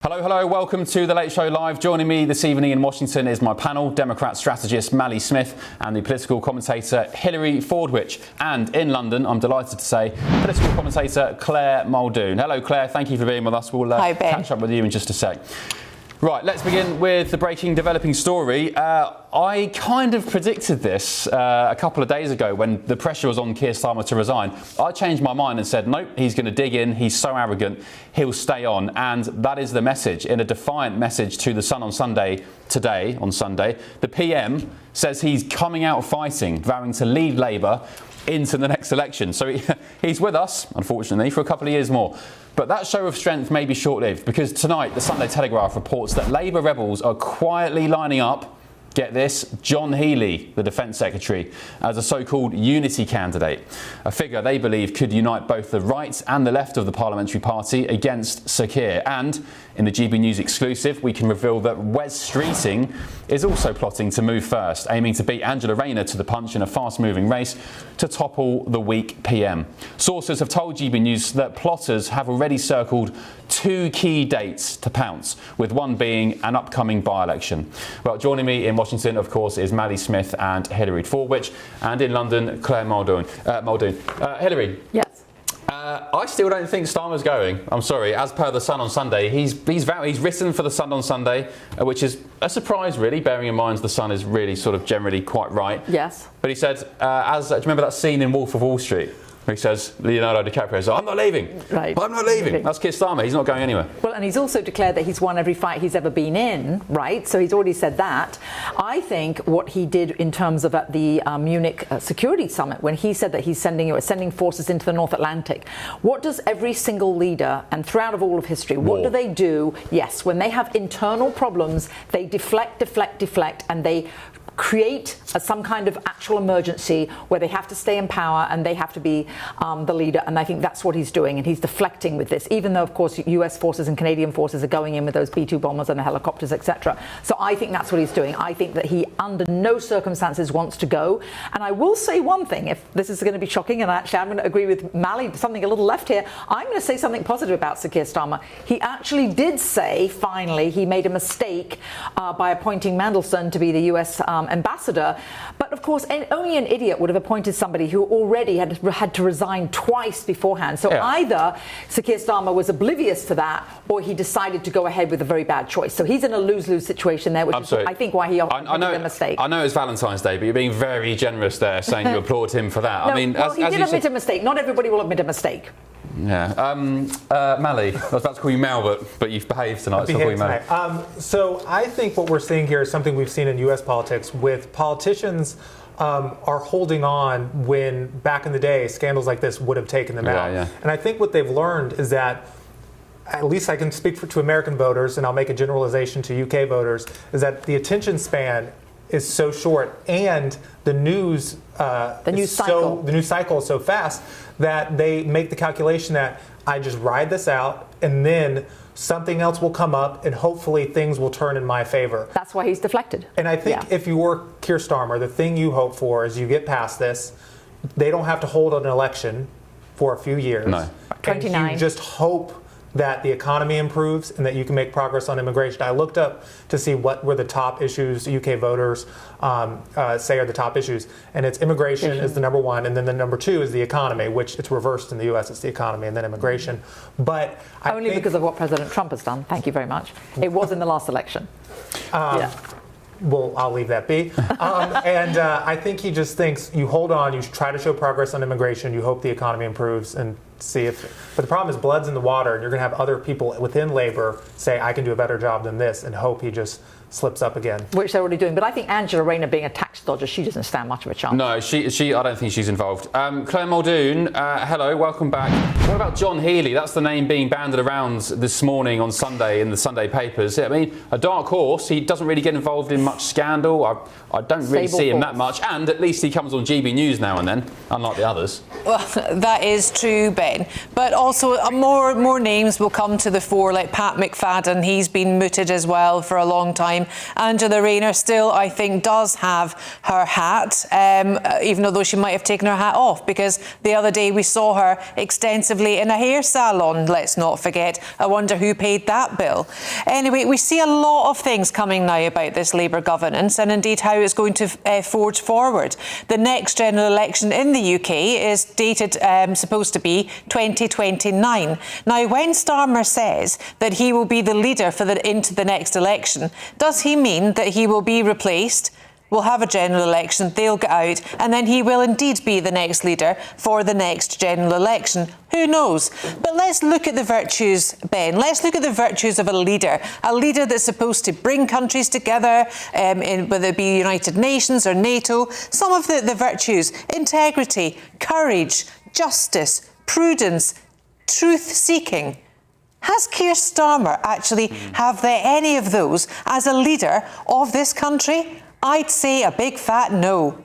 Hello, welcome to The Late Show Live. Joining me this evening in Washington is my panel, Democrat strategist Mally Smith and the political commentator Hilary Fordwich. And in London, I'm delighted to say, political commentator Claire Muldoon. Hello Claire, thank you for being with us. We'll catch up with you in just a sec. Right, let's begin with the breaking developing story. I kind of predicted this a couple of days ago when the pressure was on Keir Starmer to resign. I changed my mind and said, nope, he's going to dig in. He's so arrogant, he'll stay on. And that is the message. In a defiant message to The Sun on Sunday, today, on Sunday, the PM says he's coming out fighting, vowing to lead Labour into the next election. So he's with us, unfortunately, for a couple of years more. But that show of strength may be short-lived because tonight the Sunday Telegraph reports that Labour rebels are quietly lining up, get this, John Healey, the Defence Secretary, as a so-called unity candidate, a figure they believe could unite both the right and the left of the parliamentary party against Sir Keir. And in the GB News exclusive, we can reveal that Wes Streeting is also plotting to move first, aiming to beat Angela Rayner to the punch in a fast-moving race to topple the weak PM. Sources have told GB News that plotters have already circled two key dates to pounce, with one being an upcoming by-election. Well, joining me in Washington, of course, is Mally Smith and Hilary Fordwich, and in London, Claire Muldoon. Hilary. Yes. I still don't think Starmer's going. I'm sorry. As per The Sun on Sunday, he's written for The Sun on Sunday, which is a surprise, really, bearing in mind The Sun is really sort of generally quite right. Yes. But he said, do you remember that scene in Wolf of Wall Street? He says, Leonardo DiCaprio says, I'm not leaving. Right. I'm not leaving. That's Keir Starmer. He's not going anywhere. Well, and he's also declared that he's won every fight he's ever been in, right? So he's already said that. I think what he did in terms of at the Munich Security Summit, when he said that he's sending forces into the North Atlantic, what does every single leader, and throughout of all of history, what do they do? Yes, when they have internal problems, they deflect, and they create some kind of actual emergency where they have to stay in power and they have to be the leader. And I think that's what he's doing. And he's deflecting with this, even though, of course, US forces and Canadian forces are going in with those B-2 bombers and the helicopters, etc. So I think that's what he's doing. I think that he, under no circumstances, wants to go. And I will say one thing, if this is going to be shocking, and actually I'm going to agree with Mally, something a little left here, I'm going to say something positive about Sir Keir Starmer. He actually did say, finally, he made a mistake by appointing Mandelson to be the US ambassador. But of course, only an idiot would have appointed somebody who already had to resign twice beforehand. So either Sir Keir Starmer was oblivious to that, or he decided to go ahead with a very bad choice. So he's in a lose-lose situation there, which is, I think, why he made a mistake. I know it's Valentine's Day, but you're being very generous there, saying you applaud him for that. No, I mean, well, he did admit a mistake. Not everybody will admit a mistake. Yeah. Mally, I was about to call you Mal, but you've behaved tonight, so I'll call you Mally. So I think what we're seeing here is something we've seen in US politics with politicians are holding on when back in the day scandals like this would have taken them out. Yeah. And I think what they've learned is that, at least I can speak to American voters, and I'll make a generalization to UK voters, is that the attention span is so short, and the news cycle is so fast that they make the calculation that I just ride this out and then something else will come up and hopefully things will turn in my favor. That's why he's deflected. And I think if you were Keir Starmer, the thing you hope for is you get past this, they don't have to hold an election for a few years. No. 29. And you just hope that the economy improves and that you can make progress on immigration. I looked up to see what were the top issues UK voters say are the top issues, and it's immigration is the number one, and then the number two is the economy, which it's reversed in the US. It's the economy and then immigration. But only because of what President Trump has done. Thank you very much. It was in the last election. Well, I'll leave that be. And I think he just thinks you hold on, you try to show progress on immigration, you hope the economy improves, and see if. But the problem is blood's in the water, and you're going to have other people within Labour say, I can do a better job than this, and hope he just slips up again. Which they're already doing. But I think Angela Rayner, being a tax dodger, she doesn't stand much of a chance. No, I don't think she's involved. Claire Muldoon, hello, welcome back. What about John Healey? That's the name being banded around this morning on Sunday in the Sunday papers. I mean, a dark horse. He doesn't really get involved in much scandal. I don't really see him that much. And at least he comes on GB News now and then, unlike the others. Well, that is true, Ben. But also more names will come to the fore, like Pat McFadden. He's been mooted as well for a long time. Angela Rayner still, I think, does have her hat, even though she might have taken her hat off, because the other day we saw her extensively in a hair salon, let's not forget. I wonder who paid that bill. Anyway, we see a lot of things coming now about this Labour governance and indeed how it's going to forge forward. The next general election in the UK is dated, supposed to be 2029. Now, when Starmer says that he will be the leader into the next election, does he mean that he will be replaced? We'll have a general election, they'll get out, and then he will indeed be the next leader for the next general election. Who knows? But let's look at the virtues, Ben. Let's look at the virtues of a leader that's supposed to bring countries together, whether it be United Nations or NATO. Some of the virtues: integrity, courage, justice, prudence, truth-seeking. Has Keir Starmer actually have any of those as a leader of this country? I'd say a big fat no.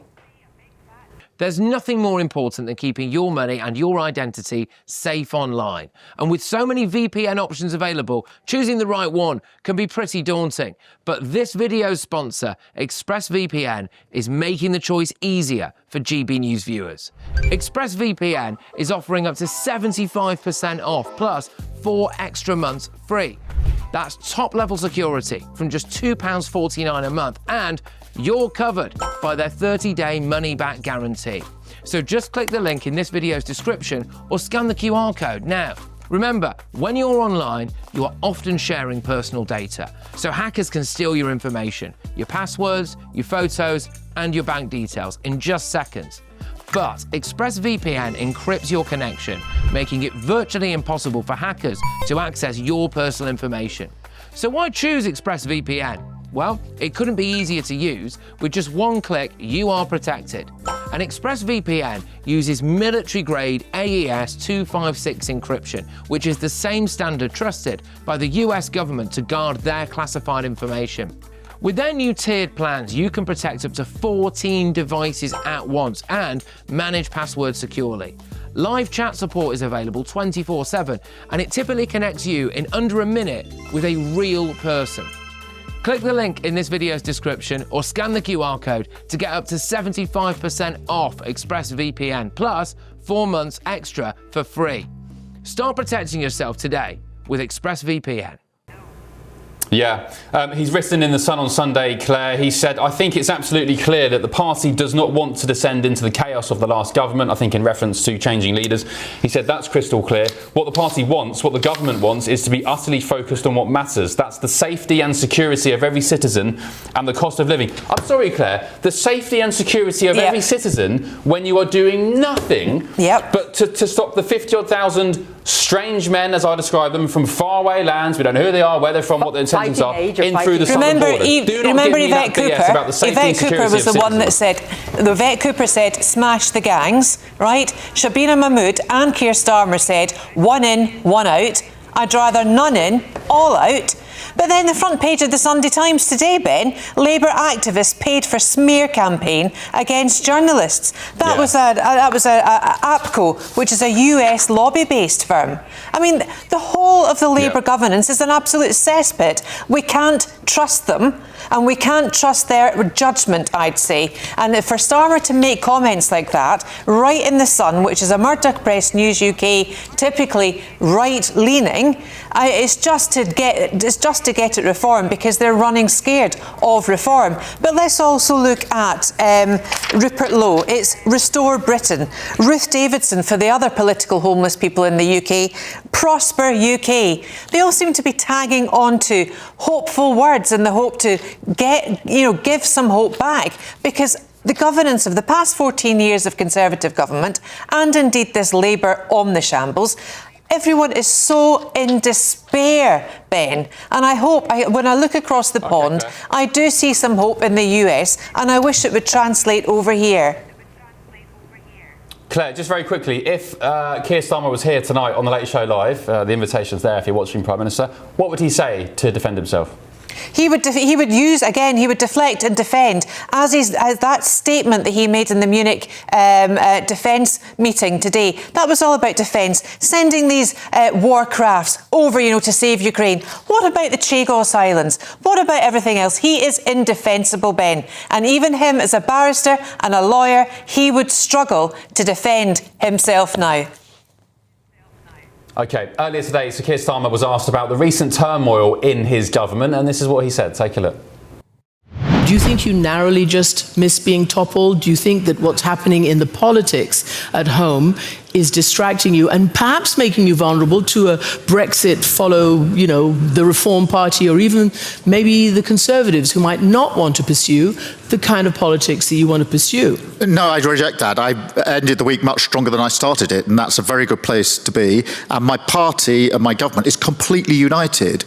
There's nothing more important than keeping your money and your identity safe online. And with so many VPN options available, choosing the right one can be pretty daunting. But this video's sponsor, ExpressVPN, is making the choice easier for GB News viewers. ExpressVPN is offering up to 75% off, plus 4 extra months free. That's top-level security from just £2.49 a month, and you're covered by their 30-day money-back guarantee. So just click the link in this video's description or scan the QR code now. Remember, when you're online, you are often sharing personal data, so hackers can steal your information, your passwords, your photos, and your bank details in just seconds. But ExpressVPN encrypts your connection, making it virtually impossible for hackers to access your personal information. So why choose ExpressVPN? Well, it couldn't be easier to use. With just one click, you are protected. And ExpressVPN uses military-grade AES 256 encryption, which is the same standard trusted by the US government to guard their classified information. With their new tiered plans, you can protect up to 14 devices at once and manage passwords securely. Live chat support is available 24/7, and it typically connects you in under a minute with a real person. Click the link in this video's description or scan the QR code to get up to 75% off ExpressVPN, plus 4 months extra for free. Start protecting yourself today with ExpressVPN. Yeah, he's written in The Sun on Sunday, Claire. He said, "I think it's absolutely clear that the party does not want to descend into the chaos of the last government," I think in reference to changing leaders. He said, "That's crystal clear. What the party wants, what the government wants, is to be utterly focused on what matters. That's the safety and security of every citizen and the cost of living." I'm sorry, Claire, the safety and security of every citizen when you are doing nothing but to stop the 50-odd thousand strange men, as I describe them, from faraway lands. We don't know who they are, where they're from, what their intentions are, in through the southern border. Remember Yvette Cooper? Yvette Cooper was the one that said, Yvette Cooper said, smash the gangs, right? Shabina Mahmood and Keir Starmer said, one in, one out. I'd rather none in, all out. But then the front page of the Sunday Times today, Ben, Labour activists paid for smear campaign against journalists. That was APCO, which is a US lobby-based firm. I mean, the whole of the Labour governance is an absolute cesspit. We can't trust them, and we can't trust their judgment, I'd say. And for Starmer to make comments like that, right in The Sun, which is a Murdoch Press News UK, typically right-leaning, it's just to get it reformed, because they're running scared of reform. But let's also look at Rupert Lowe. It's Restore Britain. Ruth Davidson for the other political homeless people in the UK. Prosper UK. They all seem to be tagging on to hopeful words in the hope to give some hope back, because the governance of the past 14 years of Conservative government, and indeed this Labour omnishambles, everyone is so in despair, Ben. And I hope, when I look across the pond, I do see some hope in the US, and I wish it would translate over here. Claire, just very quickly, if Keir Starmer was here tonight on The Late Show Live, the invitation's there if you're watching, Prime Minister, what would he say to defend himself? He would deflect and defend, as that statement that he made in the Munich defence meeting today. That was all about defence, sending these war crafts over, to save Ukraine. What about the Chagos Islands? What about everything else? He is indefensible, Ben. And even him as a barrister and a lawyer, he would struggle to defend himself now. OK, earlier today, Sir Keir Starmer was asked about the recent turmoil in his government, and this is what he said. Take a look. Do you think you narrowly just miss being toppled? Do you think that what's happening in the politics at home is distracting you and perhaps making you vulnerable to a Brexit follow, the Reform Party, or even maybe the Conservatives, who might not want to pursue the kind of politics that you want to pursue? No, I reject that. I ended the week much stronger than I started it, and that's a very good place to be. And my party and my government is completely united.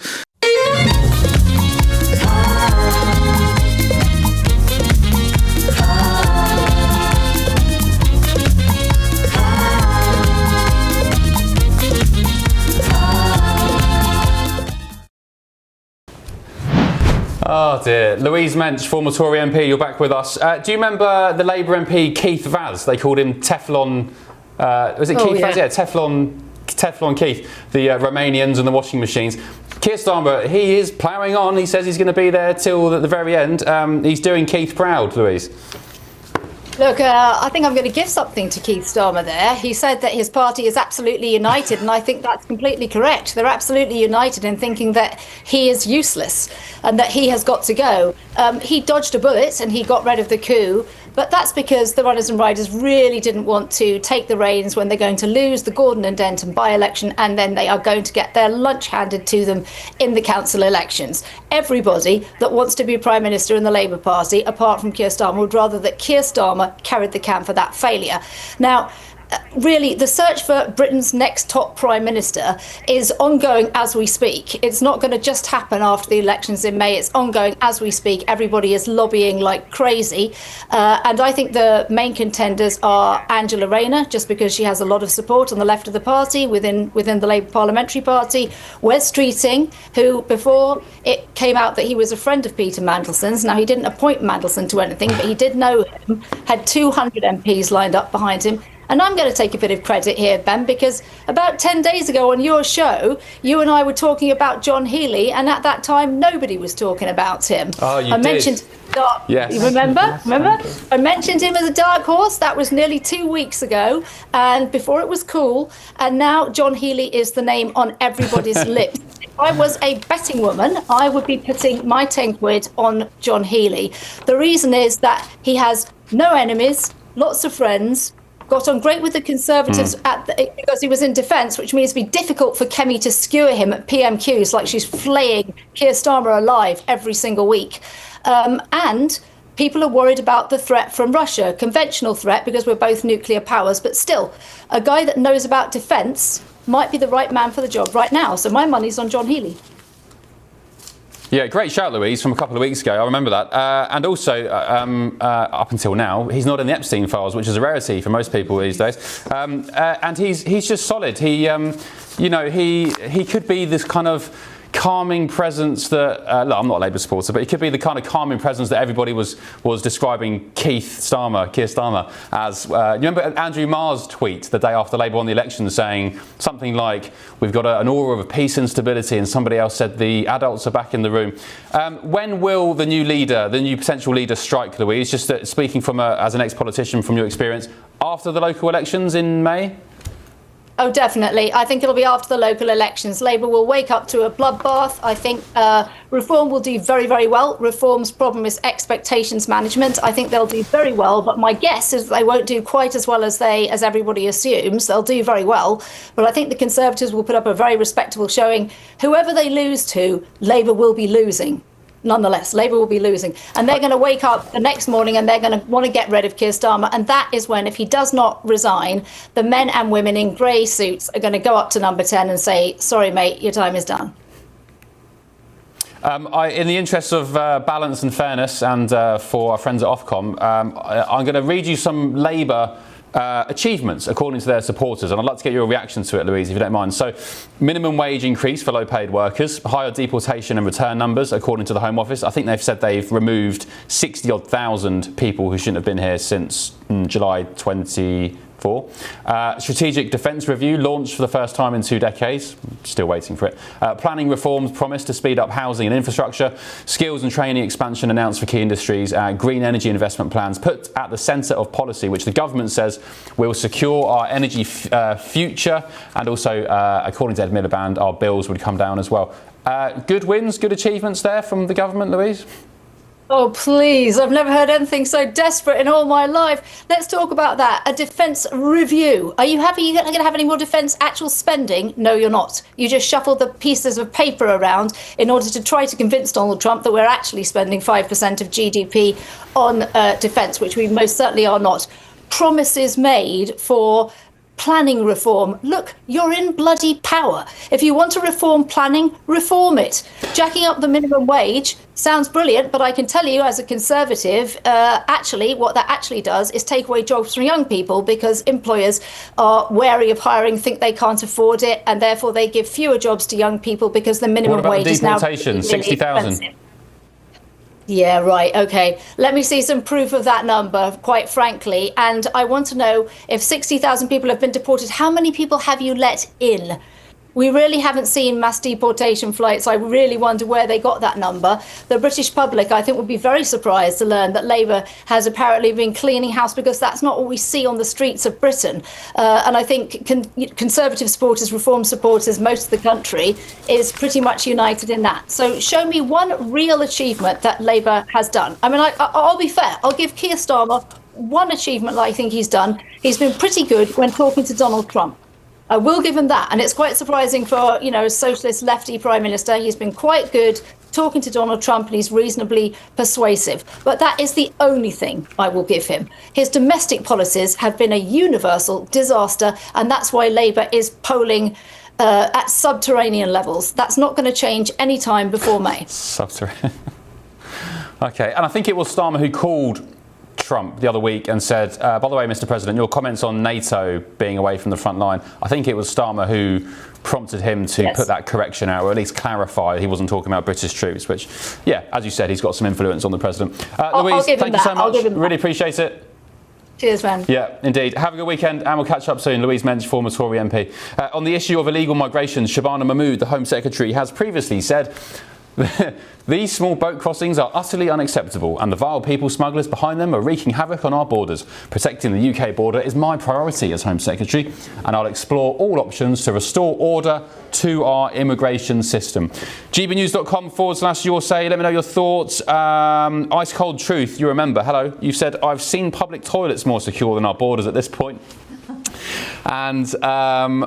Oh dear. Louise Mensch, former Tory MP, you're back with us. Do you remember the Labour MP Keith Vaz? They called him Teflon. Was it Keith Vaz? Yeah, Teflon Keith. The Romanians and the washing machines. Keir Starmer, he is ploughing on. He says he's going to be there till the very end. He's doing Keith proud, Louise. Look, I think I'm going to give something to Keir Starmer there. He said that his party is absolutely united, and I think that's completely correct. They're absolutely united in thinking that he is useless and that he has got to go. He dodged a bullet and he got rid of the coup, but that's because the runners and riders really didn't want to take the reins when they're going to lose the Gordon and Denton by-election, and then they are going to get their lunch handed to them in the council elections. Everybody that wants to be Prime Minister in the Labour Party, apart from Keir Starmer, would rather that Keir Starmer carried the can for that failure. Now, really, the search for Britain's next top Prime Minister is ongoing as we speak. It's not going to just happen after the elections in May. It's ongoing as we speak. Everybody is lobbying like crazy. And I think the main contenders are Angela Rayner, just because she has a lot of support on the left of the party, within the Labour Parliamentary Party. Wes Streeting, who before it came out that he was a friend of Peter Mandelson's. Now, he didn't appoint Mandelson to anything, but he did know him, had 200 MPs lined up behind him. And I'm going to take a bit of credit here, Ben, because about 10 days ago on your show, you and I were talking about John Healey, and at that time, nobody was talking about him. Oh, you did. Yes. You remember? I mentioned him as a dark horse. That was nearly 2 weeks ago, and before it was cool. And now John Healey is the name on everybody's lips. If I was a betting woman, I would be putting my 10 quid on John Healey. The reason is that he has no enemies, lots of friends, got on great with the Conservatives because he was in defence, which means it'd be difficult for Kemi to skewer him at PMQs like she's flaying Keir Starmer alive every single week. And people are worried about the threat from Russia, conventional threat, because we're both nuclear powers. But still, a guy that knows about defence might be the right man for the job right now. So my money's on John Healey. Yeah, great shout, Louise, from a couple of weeks ago. I remember that. And also, up until now, he's not in the Epstein files, which is a rarity for most people these days. And he's just solid. He could be this kind of calming presence that, look, I'm not a Labour supporter, but he could be the kind of calming presence that everybody was describing Keir Starmer as. You remember Andrew Marr's tweet the day after Labour won the election saying something like, we've got an aura of peace and stability, and somebody else said the adults are back in the room. When will the new potential leader strike, Louise? Just speaking as an ex-politician from your experience, after the local elections in May? Oh, definitely. I think it'll be after the local elections. Labour will wake up to a bloodbath. I think Reform will do very, very well. Reform's problem is expectations management. I think they'll do very well, but my guess is they won't do quite as well as everybody assumes. They'll do very well, but I think the Conservatives will put up a very respectable showing. Whoever they lose to, Labour will be losing. Nonetheless, Labour will be losing. And they're going to wake up the next morning and they're going to want to get rid of Keir Starmer. And that is when, if he does not resign, the men and women in grey suits are going to go up to number 10 and say, sorry, mate, your time is done. In the interest of balance and fairness, and for our friends at Ofcom, I'm going to read you some Labour achievements according to their supporters, and I'd like to get your reaction to it, Louise, if you don't mind. So, minimum wage increase for low-paid workers, higher deportation and return numbers according to the Home Office. I think they've said they've removed 60-odd thousand people who shouldn't have been here since July 24. Strategic defence review launched for the first time in 2 decades. Still waiting for it. Planning reforms promised to speed up housing and infrastructure. Skills and training expansion announced for key industries. Green energy investment plans put at the centre of policy, which the government says will secure our energy future. And also, according to Ed Miliband, our bills would come down as well. Good wins, good achievements there from the government, Louise? Oh, please. I've never heard anything so desperate in all my life. Let's talk about that. A defence review. Are you happy you're not going to have any more defence actual spending? No, you're not. You just shuffle the pieces of paper around in order to try to convince Donald Trump that we're actually spending 5% of GDP on defence, which we most certainly are not. Promises made for planning reform. Look, you're in bloody power. If you want to reform planning, reform it. Jacking up the minimum wage sounds brilliant, but I can tell you as a Conservative, actually, what that actually does is take away jobs from young people because employers are wary of hiring, think they can't afford it, and therefore they give fewer jobs to young people because the minimum wage is now... What about deportation? 60,000? Yeah, right. OK. Let me see some proof of that number, quite frankly. And I want to know if 60,000 people have been deported, how many people have you let in? We really haven't seen mass deportation flights. I really wonder where they got that number. The British public, I think, would be very surprised to learn that Labour has apparently been cleaning house because that's not what we see on the streets of Britain. And I think Conservative supporters, Reform supporters, most of the country is pretty much united in that. So show me one real achievement that Labour has done. I mean, I'll be fair. I'll give Keir Starmer one achievement that I think he's done. He's been pretty good when talking to Donald Trump. I will give him that. And it's quite surprising for, you know, a socialist lefty prime minister. He's been quite good talking to Donald Trump and he's reasonably persuasive. But that is the only thing I will give him. His domestic policies have been a universal disaster. And that's why Labour is polling at subterranean levels. That's not going to change any time before May. Subterranean. OK. And I think it was Starmer who called Trump the other week and said, by the way, Mr. President, your comments on NATO being away from the front line, I think it was Starmer who prompted him to put that correction out, or at least clarify he wasn't talking about British troops, which, yeah, as you said, he's got some influence on the President. Louise, thank you so much. Really appreciate it. Cheers, man. Yeah, indeed. Have a good weekend and we'll catch up soon. Louise Mensch, former Tory MP. On the issue of illegal migration, Shabana Mahmood, the Home Secretary, has previously said these small boat crossings are utterly unacceptable and the vile people smugglers behind them are wreaking havoc on our borders. Protecting the UK border is my priority as Home Secretary and I'll explore all options to restore order to our immigration system. gbnews.com/your say. Let me know your thoughts. Ice Cold Truth, you remember. Hello. You've said, I've seen public toilets more secure than our borders at this point. And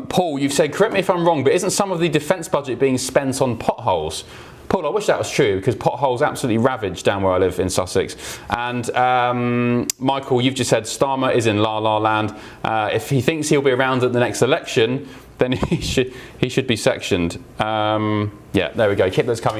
Paul, you've said, correct me if I'm wrong, but isn't some of the defence budget being spent on potholes? Paul, I wish that was true because potholes absolutely ravage down where I live in Sussex. And Michael, you've just said Starmer is in La La Land. If he thinks he'll be around at the next election, then he should be sectioned. Yeah, there we go. Keep those coming.